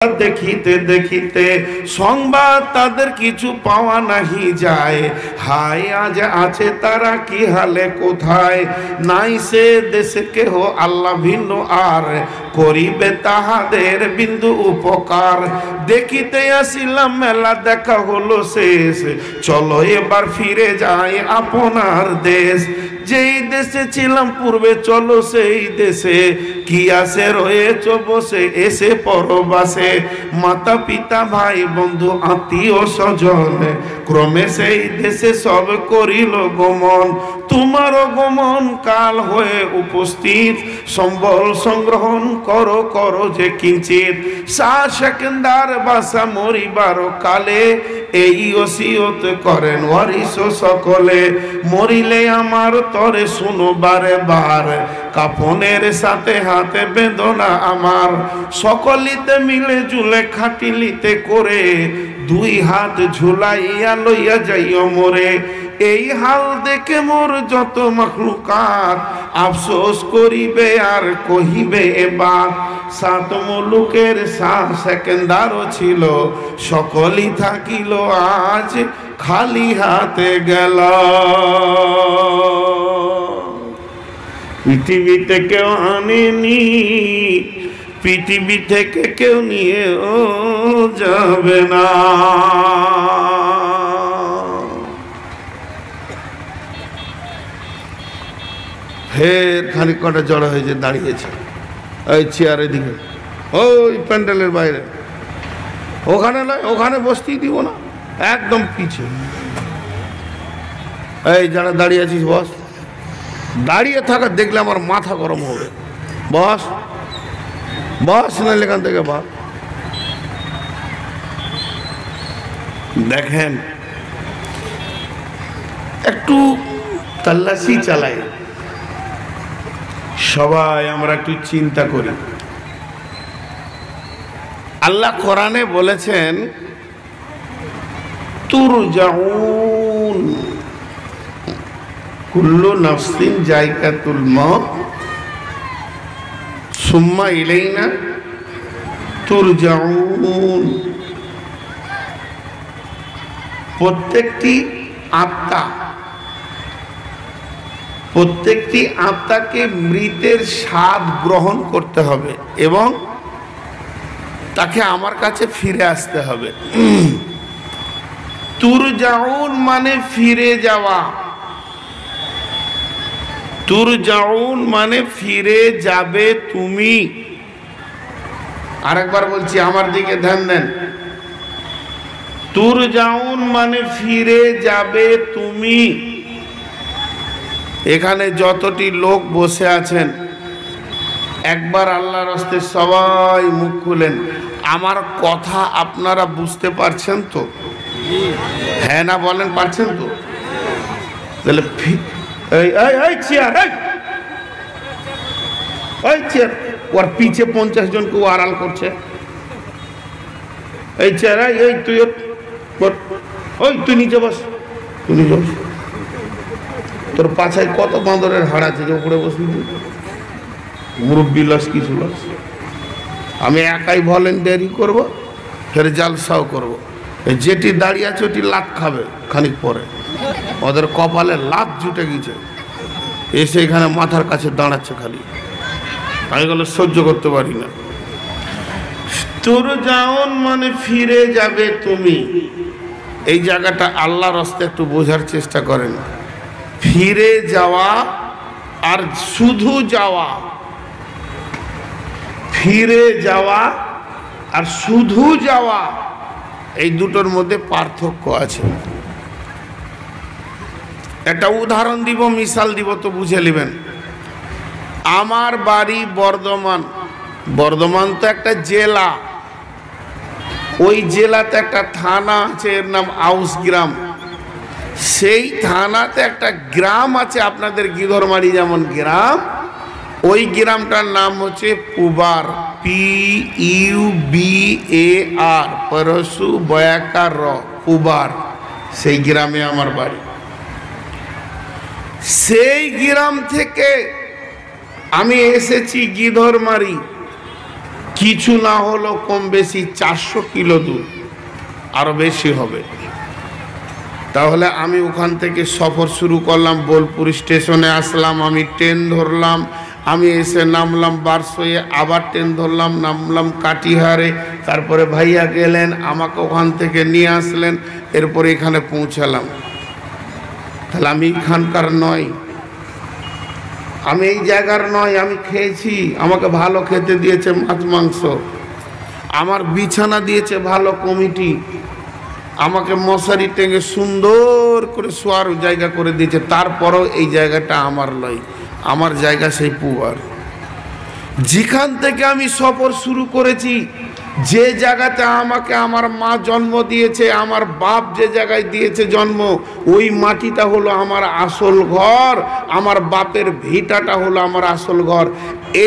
দেখিতে দেখিতে সংবাদ তাদের কিছু পাওয়া নাহি যায়। হায় আজ আছে তারা কি হালে কোথায়, নাই সে দেশে কেহ আল্লাহ ভিন্ন আর করিবে তাহাদের বিন্দু উপকার। দেখিতে আসিলাম মেলা দেখা হলো শেষ, চলো এবার ফিরে যাই আপনার দেশ। যেই দেশে ছিলাম পূর্বে চলো সেই দেশে, কি আসে রয়েছ বসে এসে পরবাসে। মাতা পিতা ভাই বন্ধু আত্মীয় স্বজন ক্রমে সেই দেশে সব করিল গমন। তোমারও গমন কাল হয়ে উপস্থিত, সম্বল সংগ্রহণ করো করো যে কিঞ্চিত। সেকেন্দার বাসা মরিবার কালে এই ওসিয়ত করেন ওয়ারিস সকলে। মরিলে আমার তরে শুনো বারে বার, কাফনের সাথে হাতে বেদনা আমার। সকলিতে মিলে জুলে খাটিলিতে করে, দুই হাত ঝুলাইয়া লইয়া যাইও মোরে। এই হাল দেখে মোর যত মখলুকাত, আফসোস করিবে আর কহিবে এবার। সাত মুলুকের সেকেন্দারও ছিল, সকলই থাকিল আজ খালি হাতে গেল। পৃথিবীতে কেউ আনেনি, পৃথিবী থেকে কেউ নিয়েও যাবে না। ফের খানিক কটা জড়ো হয়েছে, দাঁড়িয়েছে ওই চেয়ারের দিকে, ওই প্যান্ডেলের বাইরে। ওখানে নয়, ওখানে বসতেই দিব না, একদম পিছে। এই যারা দাঁড়িয়ে আছিস বস, দাঁড়িয়ে থাকা দেখলে আমার মাথা গরম হবে। বস বস না, এখান থেকে বস। দেখেন একটু তল্লাশি চালাই, সবাই আমরা একটু চিন্তা করি। আল্লাহ কোরআনে বলেছেন তুরজাউন, কুল্লু নাফসিন যায়কাতুল মউত সুম্মা ইলাইনা তুরজাউন। প্রত্যেকটি আত্মাকে মৃতের স্বাদ গ্রহণ করতে হবে এবং তাকে আমার কাছে ফিরে আসতে হবে। তুরজাউন মানে ফিরে যাওয়া, তুরজাউন মানে ফিরে যাবে তুমি। আরেকবার বলছি, আমার দিকে ধ্যান দেন। তুরজাউন মানে ফিরে যাবে তুমি। এখানে যতটি লোক বসে আছেন, একবার আল্লাহর রাস্তে সবাই মুখ খুলেন। আমার কথা আপনারা বুঝতে পারছেন তো? হ্যাঁ না বলেন, পারছেন তো? তাহলে চেয়ার ওর পিছে 50 জনকে ও আড়াল করছে। এই চেয়ার, এই তুই ওই তুই নিচে বস, তুই নিচে বস। তোর পাছায় কত বাঁদরের হাড় আছে যে উপরে বসবি? মুরব্বী লস কিছু লস। আমি একাই ভলেন্টিয়ারি করব, ফের জালসাও করব। যেটি দাঁড়িয়ে আছে ওটি লাত খাবে খানিক পরে, ওদের কপালে লাত জুটে গেছে, এসে এখানে মাথার কাছে দাঁড়াচ্ছে খালি। আমি গেলে সহ্য করতে পারি না। তুরজাউন মানে ফিরে যাবে তুমি। এই জায়গাটা আল্লাহর রাস্তায় একটু বোঝার চেষ্টা করেন। ফিরে যাওয়া আর শুধু যাওয়া, ফিরে যাওয়া আর শুধু যাওয়া, এই দুটোর মধ্যে পার্থক্য আছে। একটা উদাহরণ দিব, মিসাল দিব, তো বুঝে নেবেন। আমার বাড়ি বর্ধমান। বর্ধমান তো একটা জেলা, ওই জেলাতে একটা থানা আছে, এর নাম আউস গ্রাম। সেই থানাতে একটা গ্রাম আছে আপনাদের গিধরমারি যেমন গ্রাম, ওই গ্রামটার নাম হচ্ছে পুবার, PUBAR, পরশু বয়াকার র, পুবার। সেই গ্রামে আমার বাড়ি। সেই গ্রাম থেকে আমি এসেছি গিধরমারি। কিছু না হলো কম বেশি 400 কিলো দূর, আরো বেশি হবে। তাহলে আমি ওখান থেকে সফর শুরু করলাম, বোলপুর স্টেশনে আসলাম, আমি ট্রেন ধরলাম, আমি এসে নামলাম বারসইয়ে, আবার ট্রেন ধরলাম, নামলাম কাটিহারে, তারপরে ভাইয়া গেলেন আমাকে ওখান থেকে নিয়ে আসলেন, এরপরে এখানে পৌঁছালাম। তাহলে আমি এখানকার নয়, আমি এই জায়গার নয়। আমি খেয়েছি, আমাকে ভালো খেতে দিয়েছে মাছ মাংস, আমার বিছানা দিয়েছে ভালো কমিটি, আমাকে মশারি টেঙে সুন্দর করে শোয়ার জায়গা করে দিয়েছে, তারপরও এই জায়গাটা আমার নয়, আমার জায়গা সেই পুবার। যেখান থেকে আমি সফর শুরু করেছি, যে জায়গাতে আমাকে আমার মা জন্ম দিয়েছে, আমার বাপ যে জায়গায় দিয়েছে জন্ম, ওই মাটিটা হলো আমার আসল ঘর, আমার বাপের ভিটাটা হলো আমার আসল ঘর।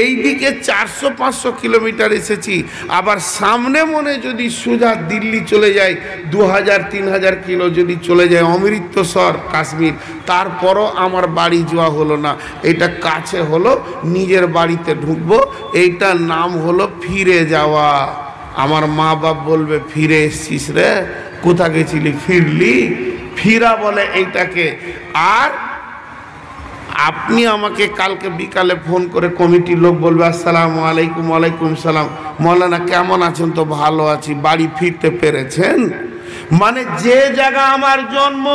এই দিকে 400-500 কিলোমিটার এসেছি, আবার সামনে মনে যদি সোজা দিল্লি চলে যায়, 2000-3000 কিলো যদি চলে যায় অমৃতসর কাশ্মীর, তারপরও আমার বাড়ি যাওয়া হলো না। এটা কাছে হলো, নিজের বাড়িতে ঢুকবো, এইটার নাম হলো ফিরে যাওয়া। আমার মা বাপ বলবে ফিরে এসছিস রে, কোথা গেছিলি, ফিরলি, ফিরা বলে এইটাকে। আর আপনি আমাকে কালকে বিকালে ফোন করে কমিটির লোক বলবে আসসালামু আলাইকুম। ওয়ালাইকুম সালাম, মৌলানা কেমন আছেন? তো ভালো আছি। বাড়ি ফিরতে পেরেছেন? মানে যে জায়গা আমার জন্ম,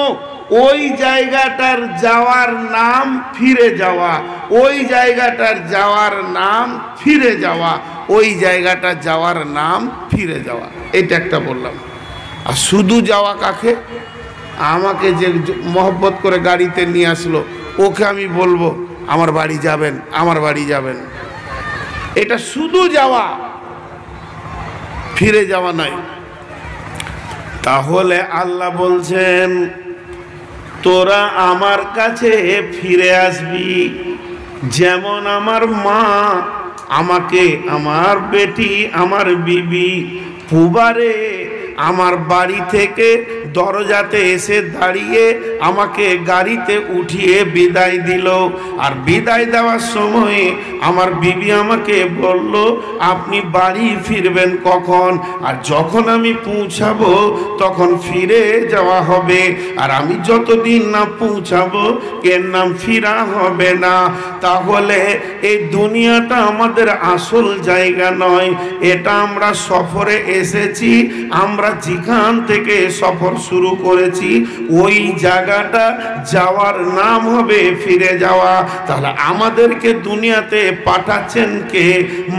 ওই জায়গাটার যাওয়ার নাম ফিরে যাওয়া, ওই জায়গাটার যাওয়ার নাম ফিরে যাওয়া, ওই জায়গাটা যাওয়ার নাম ফিরে যাওয়া। এটা একটা বললাম। আর শুধু যাওয়া কাকে? আমাকে যে মহব্বত করে গাড়িতে নিয়ে আসলো, ওকে আমি বলবো আমার বাড়ি যাবেন, আমার বাড়ি যাবেন। এটা শুধু যাওয়া, ফিরে যাওয়া নয়। তাহলে আল্লাহ বলছেন তোরা আমার কাছে ফিরে আসবি, যেমন আমার মা আমাকে, আমার বেটি, আমার বিবি পুবারে আমার বাড়ি থেকে দরজাতে এসে দাঁড়িয়ে আমাকে গাড়িতে উঠিয়ে বিদায় দিল। আর বিদায় দেওয়ার সময় আমার বিবি আমাকে বলল আপনি বাড়ি ফিরবেন কখন? আর যখন আমি পৌঁছাবো তখন ফিরে যাওয়া হবে, আর আমি যতদিন না পৌঁছাবো এর নাম ফিরা হবে না। তাহলে এই দুনিয়াটা আমাদের আসল জায়গা নয়, এটা আমরা সফরে এসেছি। আমরা যেখান থেকে সফর শুরু করেছি ওই জায়গাটা যাওয়ার নাম হবে ফিরে যাওয়া। তাহলে আমাদেরকে দুনিয়াতে পাঠাচ্ছেন কে?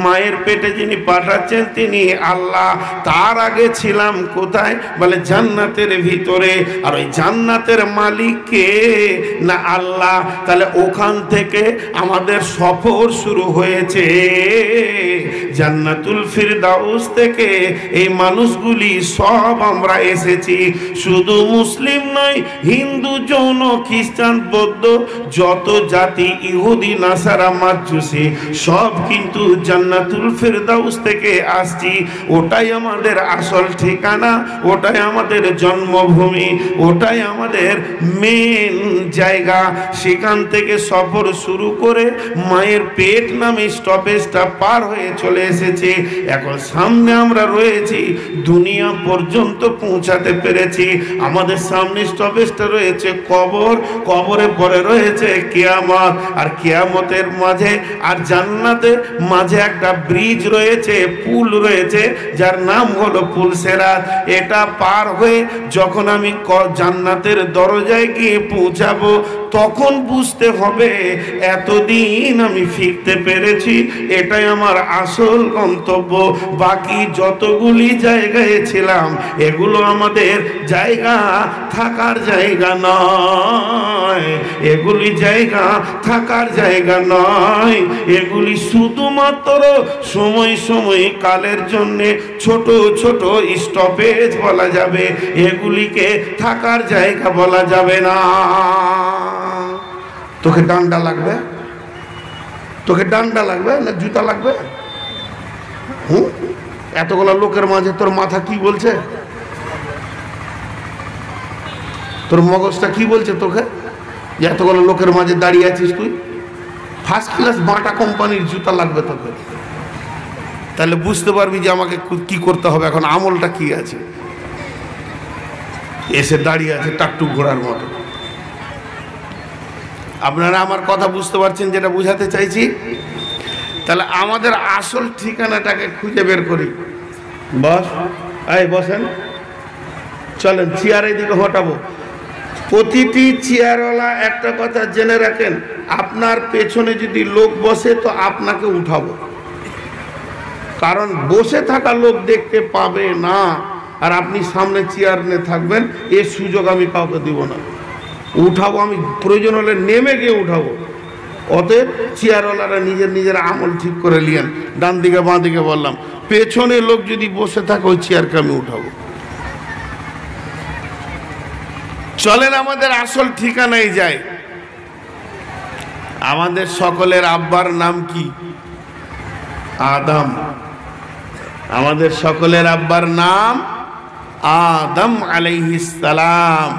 মায়ের পেটে যিনি পাঠাচ্ছেন তিনি আল্লাহ। তার আগে ছিলাম কোথায়? বলে জান্নাতের ভিতরে। আর ওই জান্নাতের মালিক কে? না আল্লাহ। তাহলে ওখান থেকে আমাদের সফর শুরু হয়েছে, জান্নাতুল ফিরদাউস থেকে এই মানুষগুলি সব আমরা এসেছি। শুধু মুসলিম নয়, হিন্দু, জৈন, খ্রিস্টান, বৌদ্ধ, যত জাতি, ইহুদি, নাসারা, মাজুসি, সব কিন্তু জান্নাতুল ফিরদাউস থেকে আসছি। ওটাই আমাদের আসল ঠিকানা, ওটাই আমাদের জন্মভূমি, ওটাই আমাদের মেন জায়গা। সেখান থেকে সফর শুরু করে মায়ের পেট নামে স্টপেজটা পার হয়ে চলে এসেছে। এখন সামনে আমরা রয়েছি, দুনিয়া পর্যন্ত পৌঁছাতে পেরেছি। আমাদের সামনে স্টপেজটা রয়েছে কবর, কবরের পরে রয়েছে কিয়ামত, আর কিয়ামতের মাঝে আর জান্নাতের মাঝে একটা ব্রিজ রয়েছে, পুল রয়েছে, যার নাম হলো পুল সেরাত। এটা পার হয়ে যখন আমি জান্নাতের দরজায় গিয়ে পৌঁছাবো তখন বুঝতে হবে এতদিন আমি ফিরতে পেরেছি, এটাই আমার আসল গন্তব্য। বাকি যতগুলি জায়গায় ছিলাম এগুলো আমাদের জায়গা, থাকার জায়গা নয়, এগুলি জায়গা থাকার জায়গা নয়। এগুলি শুধুমাত্র সময় সময় কালের জন্য ছোট ছোট স্টপেজ বলা যাবে, এগুলিকে থাকার জায়গা বলা যাবে না। তোকে ডান্ডা লাগবে? তোকে ডান্ডা লাগবে না জুতা লাগবে? এতগুলো লোকের মাঝে তোর মাথা কি বলছে? তোর মগজটা কি বলছে তোকে যে এতগুলো লোকের মাঝে দাঁড়িয়ে আছিস তুই? ফার্স্ট ক্লাস বাটা কোম্পানির জুতা লাগবে তোকে, তাহলে বুঝতে পারবি যে আমাকে কি করতে হবে, এখন আমলটা কি আছে। এসে দাঁড়িয়ে আছে টাকটু ঘোড়ার মতো। আপনারা আমার কথা বুঝতে পারছেন যেটা বুঝাতে চাইছি? তাহলে আমাদের আসল ঠিকানাটাকে খুঁজে বের করি। বস, এই বসেন, চলেন চেয়ারের দিকে হটাবো। প্রতিটি চেয়ারওয়ালা একটা কথা জেনে রাখেন, আপনার পেছনে যদি লোক বসে তো আপনাকে উঠাবো, কারণ বসে থাকা লোক দেখতে পাবে না, আর আপনি সামনে চেয়ার নিয়ে থাকবেন, এর সুযোগ আমি কাউকে দিব না। উঠাবো আমি, প্রয়োজন হলে নেমে গিয়ে উঠাবো। অতএব চেয়ারওয়ালারা নিজের নিজের আমল ঠিক করে নিয়েন। ডান দিকে বাঁ দিকে বললাম, পেছনে লোক যদি বসে থাকে ওই চেয়ারকে আমি উঠাবো। চলেন আমাদের আসল ঠিকানায় যাই। আমাদের সকলের আব্বার নাম কি? আদম। আমাদের সকলের আব্বার নাম আদম আলাইহিস সালাম।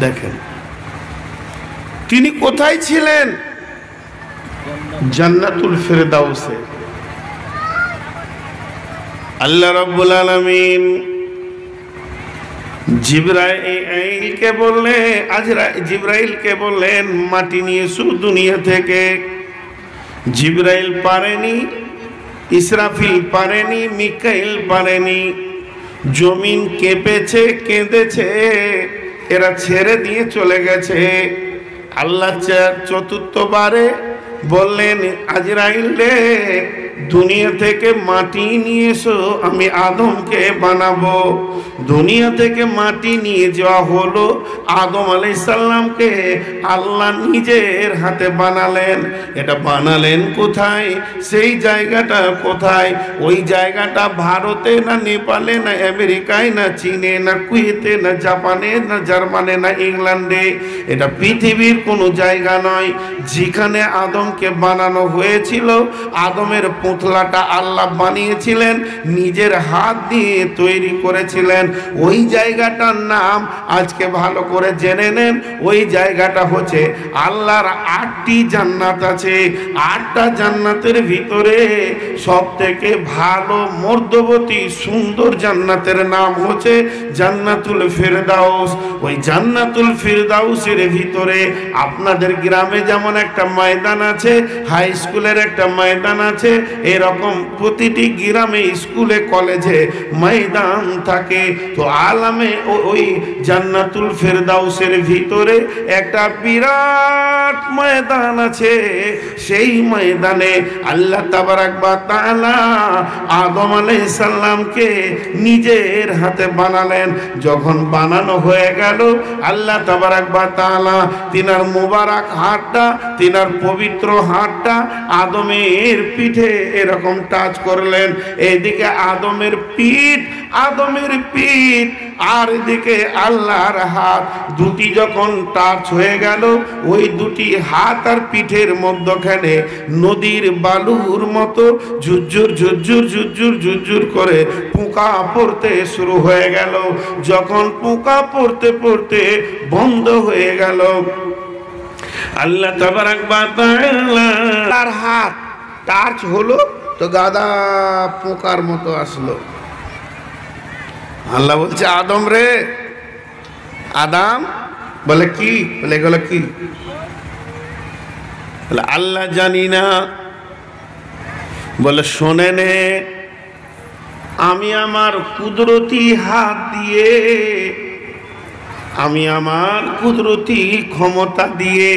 দেখেন তিনি কোথায় ছিলেন? জান্নাতুল ফিরদাউসে। আল্লাহ রাব্বুল আলামিন জিবরাইলকে বললেন মাটি নিয়ে এসো দুনিয়া থেকে। জিবরাইল পারেনি, ইসরাফিল পারেনি, মিকাইল পারেনি। জমিন কেঁপেছে, কেঁদেছে, এরা ছেড়ে দিয়ে চলে গেছে। আল্লাহ চতুর্থবারে বললেন আজরাইল রে, দুনিয়া থেকে মাটি নিয়ে এসো, আমি আদমকে বানাবো। দুনিয়া থেকে মাটি নিয়ে যাওয়া হলো। আদম আলাইহিস সালামকে আল্লাহ নিজের হাতে বানালেন। এটা বানালেন কোথায়? সেই জায়গাটা কোথায়? ওই জায়গাটা ভারতে না নেপালে না আমেরিকায় না চীনে না কুয়েতে না জাপানে না জার্মানে না ইংল্যান্ডে। এটা পৃথিবীর কোনো জায়গা নয়। যেখানে আদমকে বানানো হয়েছিল, আদমের পুতলাটা আল্লাহ বানিয়েছিলেন, নিজের হাত দিয়ে তৈরি করেছিলেন। ওই জায়গাটার নাম আজকে ভালো করে জেনে নেন। ওই জায়গাটা হচ্ছে আল্লাহর 8টি জান্নাত আছে। 8টা জান্নাতের ভিতরে সব থেকে ভালো মর্যাদাবতী সুন্দর জান্নাতের নাম হচ্ছে জান্নাতুল ফিরদাউস। ওই জান্নাতুল ফিরদাউসের ভিতরে আপনাদের গ্রামে যেমন একটা ময়দান আছে, হাই স্কুলের একটা ময়দান আছে, এরকম প্রতিটি গ্রামে স্কুলে কলেজে ময়দান থাকে। তো আলামে ওই জান্নাতুল ফিরদাউসের ভিতরে একটা বিরাট ময়দান আছে। সেই ময়দানে আল্লাহ তাবারাক ওয়া তাআলা আদম আলাইহিস সালামকে নিজের হাতে বানালেন। যখন বানানো হয়ে গেল, আল্লাহ তাবারাক ওয়া তাআলা তিনার মুবারক হাতটা, তিনার পবিত্র হাতটা আদমের পিঠে এরকম টাচ করলেন। এইদিকে আদমের পিঠ, আর এদিকে আল্লাহর হাত, দুটি যখন টাচ হয়ে গেল, ওই দুটি হাত আর পিঠের মধ্যখানে নদীর বালুর মতো ঝুরঝুর ঝুরঝুর ঝুরঝুর ঝুরঝুর করে পোকা পড়তে শুরু হয়ে গেল। যখন পোকা পড়তে পড়তে বন্ধ হয়ে গেল, আল্লাহ তাবারাক ওয়া তাআলা তার হাত টাচ হলো তো গাদা পোকার মতো আসলো। আল্লাহ বলছে আদম রে, আদম। বলে কি? বলে এগুলো কি? বলে আল্লাহ জানি না। বলে শোনে নে, আমি আমার কুদরতি হাত দিয়ে, আমি আমার কুদরতি ক্ষমতা দিয়ে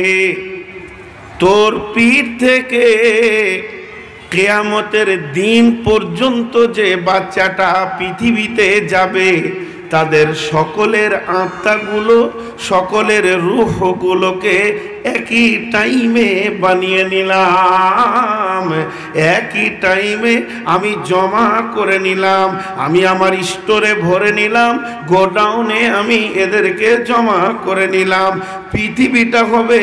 তোর পিঠ থেকে কিয়ামতের দিন পর্যন্ত যে বাচ্চাটা পৃথিবীতে যাবে, তাদের সকলের আত্মাগুলো, সকলের রূহগুলোকে একই টাইমে বানিয়ে নিলাম, একই টাইমে আমি জমা করে নিলাম, আমি আমার স্টোরে ভরে নিলাম, গোডাউনে আমি এদেরকে জমা করে নিলাম। পৃথিবীটা হবে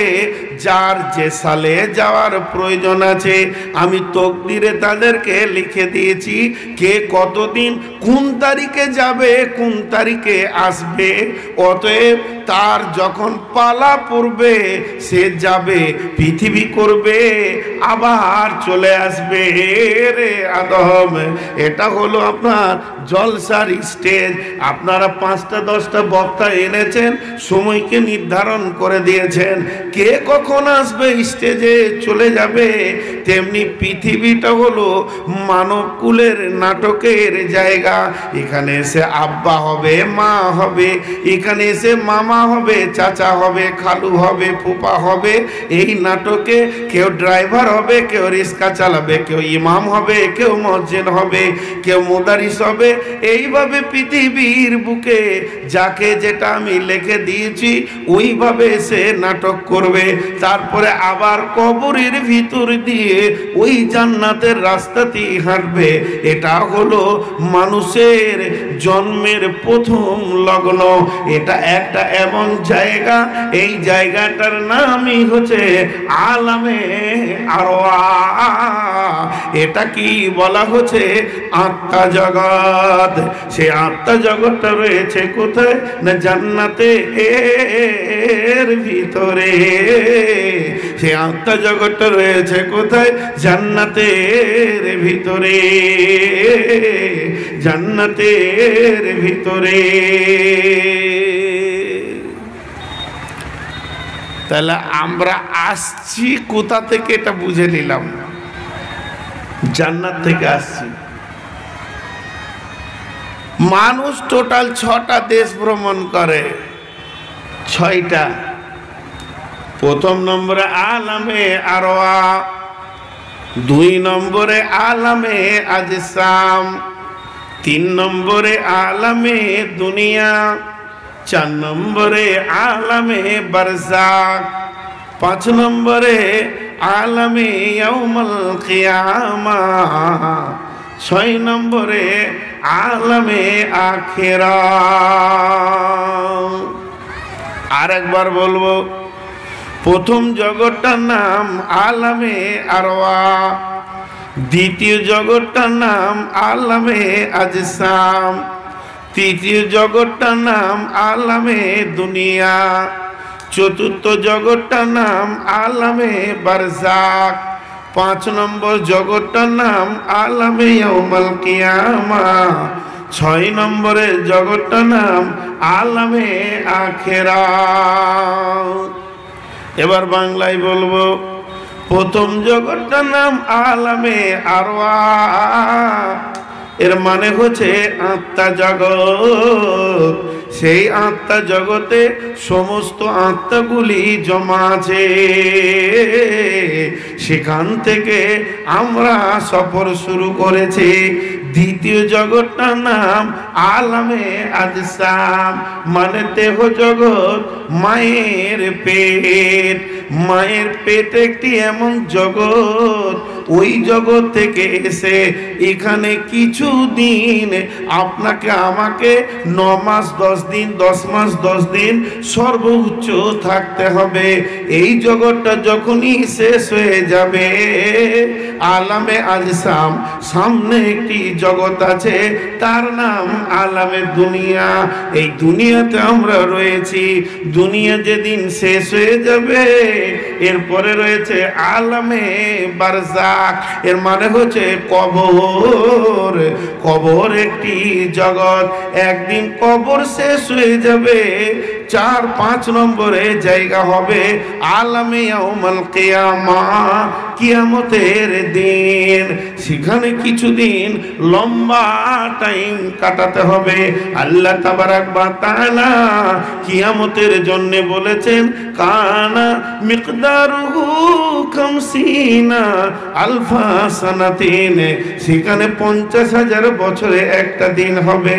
যার যে সালে যাওয়ার প্রয়োজন আছে, আমি তকদিরে তাদেরকে লিখে দিয়েছি কে কতদিন কোন তারিখে যাবে, কোন তারিখে আসবে। অতএব তার যখন পালা পড়বে, সে যাবে, পৃথিবী করবে, আবার চলে আসবে রে আদম। এটা হলো আপনার জলসার স্টেজ। আপনারা 5টা 10টা বক্তা এনেছেন, সময়কে নির্ধারণ করে দিয়েছেন, কে কখন আসবে স্টেজে চলে যাবে। তেমনি পৃথিবীটা হলো মানবকুলের নাটকের জায়গা। এখানে এসে আব্বা হবে, মা হবে, এখানে এসে মামা হবে, চাচা হবে, খালু হবে, ফুপা হবে। এই নাটকে কেউ ড্রাইভার হবে, কেউ রিক্সা চালাবে, কেউ ইমাম হবে, কেউ মসজিদ হবে, কেউ মুদারিস হবে। এইভাবে পৃথিবীর বুকে যাকে যেটা আমি লিখে দিয়েছি ওইভাবে সে নাটক করবে। তারপরে আবার কবরের ভিতর দিয়ে ওই জান্নাতের রাস্তাতেই হাঁটবে। এটা হলো মানুষের জন্মের প্রথম লগ্ন। এটা একটা এমন জায়গা, এই জায়গাটার নামই হচ্ছে আলামে আরওয়াহ। এটা কি বলা হচ্ছে? আত্মা জগৎ। সে আত্মা জগৎটা রয়েছে কোথায়? না জান্নাতে এর ভিতরে। সে আত্মা জগৎটা রয়েছে কোথায়? জান্নাতের ভিতরে, জান্নাতের ভিতরে। তাহলে আমরা আসছি কোথা থেকে এটা বুঝে নিলাম, জান্নাত থেকে আসছি। মানুষ টোটাল 6টা দেশ ভ্রমণ করে, 6টা। প্রথম নম্বরে আলামে আরওয়াহ, 2 নম্বরে আলামে আজসাম, 3 নম্বরে আলামে দুনিয়া, 4 নম্বরে আলামে বারজাক, 5 নম্বরে আলামে ইয়াউমুল কিয়ামাহ, 6 নম্বরে আলামে আখিরাত। আরেকবার বলবো, প্রথম জগৎটার নাম আলামে আরওয়াহ, দ্বিতীয় জগৎটার নাম আলামে আজসাম, তৃতীয় জগৎটার নাম আলামে দুনিয়া, চতুর্থ জগৎটার নাম আলামে বারজাক, 5 নম্বর জগৎটার নাম আলামে ইয়াউমুল কিয়ামাহ, 6 নম্বরের জগৎটার নাম আলামে আখিরাত। এবার বাংলায় বলবো, প্রথম জগৎটার নাম আলামে আরওয়াহ, এর মানে হচ্ছে আত্মা জগৎ। সেই আত্মা জগতে সমস্ত আত্মাগুলি জমা আছে। সেখান থেকে আমরা সফর শুরু করেছি। দ্বিতীয় জগৎটার নাম আলামে আজসাম, মানে দেহ জগৎ, মায়ের পেট। মায়ের পেট একটি এমন জগৎ, ওই জগৎ থেকে এসে এখানে কিছু দিন আপনাকে আমাকে 9 মাস 10 দিন, 10 মাস 10 দিন সর্বোচ্চ থাকতে হবে। এই জগৎটা যখনই শেষ হয়ে যাবে, আলামে আজসাম, সামনে একটি জগৎ আছে, তার নাম আলামে দুনিয়া। এই দুনিয়াতে আমরা রয়েছি। দুনিয়া যেদিন শেষ হয়ে যাবে, এরপরে রয়েছে আলামে বারজাক, এর মানে হচ্ছে কবর। কবর একটি জগৎ, একদিন কবর শেষ হয়ে যাবে। 4-5 নম্বরে জায়গা হবে আলামে ইয়াউমুল কিয়ামাহ, কিয়ামতের দিন। সেখানে কিছুদিন লম্বা টাইম কাটাতে হবে। আল্লাহ তাবারাক ওয়া তাআলা কিয়ামতের জন্য বলেছেন, কানা মিকদারুহু 50 আলফা সানাতিন। সেখানে 50,000 বছরে একটা দিন হবে।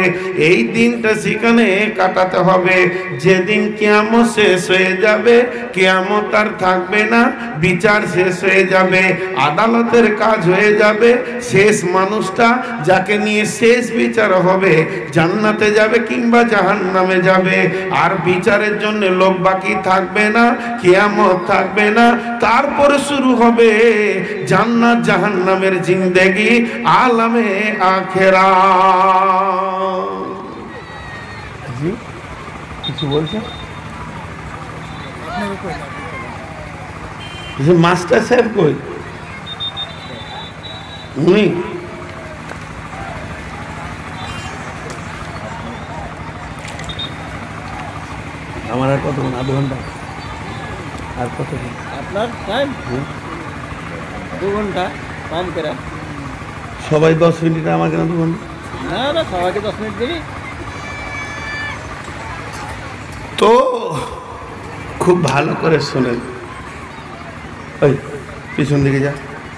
এই দিনটা সেখানে কাটাতে হবে। যেদিন কিয়ামত শেষ হয়ে যাবে, কিয়ামত আর থাকবে না, বিচার শেষ হয়ে যাবে, আদালতের কাজ হয়ে যাবে। শেষ মানুষটা যাকে নিয়ে শেষ বিচার হবে, জান্নাতে যাবে কিংবা জাহান্নামে যাবে। আর বিচারের জন্য লোক বাকি থাকবে না, কিয়ামত থাকবে না। তারপরে শুরু হবে জান্নাত জাহান্নামের জিন্দেগি, আলামে আখিরাত। কিছু বলছে? মাস্টার সাহেব কই? উনি আমার আর কতক্ষণ? আধ ঘন্টা। আর কতক্ষণ আপনার টাইম? 2 ঘন্টা কম করে। সবাই 10 মিনিট, আমার কেন 2 ঘন্টা? না না, সবাইকে 10 মিনিট দিবি। তো খুব ভালো করে শোনেন। ওই পিছন দিকে যা,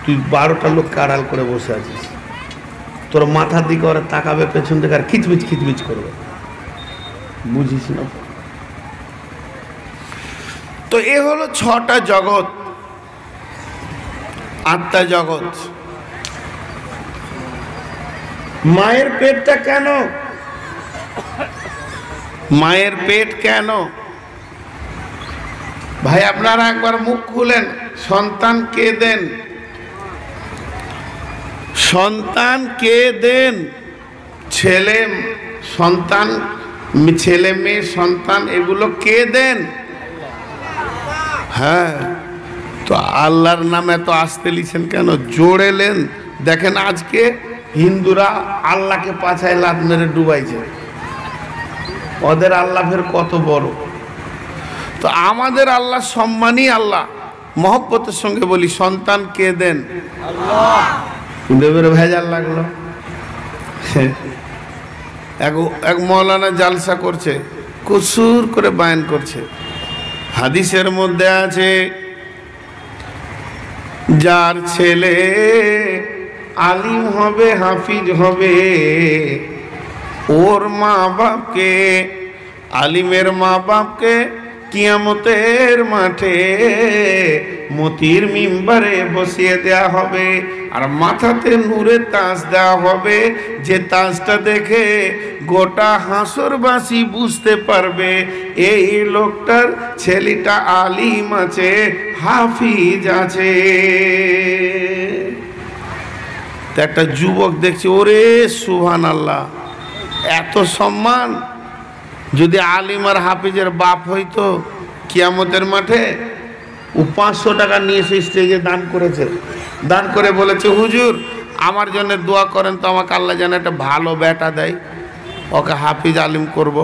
তুই 12টা লোক আড়াল করে বসে আছিস, তোর মাথার দিকে ওরা তাকাবে, পেছন দিকে আর খিচমিচ খিচমিচ করবে, বুঝিস না? তো এ হলো 6টা জগৎ, আত্মা জগৎ। মায়ের পেটটা কেন? মায়ের পেট কেন? ভাই আপনারা একবার মুখ খুলেন। সন্তান কে দেন? সন্তান কে দেন? ছেলে সন্তান, ছেলে মেয়ে সন্তান, এগুলো কে দেন? হ্যাঁ, তো আল্লাহর নামে তো আসতে লিছেন কেন? জোড়েলেন। দেখেন আজকে হিন্দুরা আল্লাহকে পাছায় লাত মেরে ডুবাইছে, ওদের আল্লাহ ফের কত বড়। তো আমাদের আল্লাহ সম্মানী আল্লাহ, মহব্বতের সঙ্গে বলি সন্তান কে দেন? আল্লাহ। দেবের ভেজাল লাগলো। এক মৌলানা জালসা করছে, কুসুর করে বায়ান করছে। হাদিসের মধ্যে আছে, যার ছেলে আলিম হবে, হাফিজ হবে, ওর মা বাপকে, আলিমের মা বাপকে কিয়ামতের মাঠে মতির মিম্বারে বসিয়ে দেয়া হবে, আর মাথাতে নূরের তাজ দেওয়া হবে, যে তাজটা দেখে গোটা হাসরবাসী বুঝতে পারবে এই লোকটার ছেলেটা আলিম আছে, হাফিজ আছে। একটা যুবক দেখছি, ওরে সুবহানাল্লাহ, এত সম্মান! যদি আলিম আর হাফিজের বাপ হইতো কিয়ামতের মাঠে, ও 500 টাকা নিয়ে এসে স্টেজে দান করেছে, দান করে বলেছে, হুজুর আমার জন্য দোয়া করেন তো, আমাকে আল্লাহ যেন একটা ভালো বেটা দেয়, ওকে হাফিজ আলিম করব।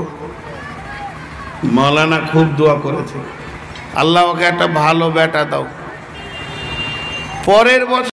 মাওলানা খুব দোয়া করেছে, আল্লাহ ওকে একটা ভালো বেটা দাও। পরের বছর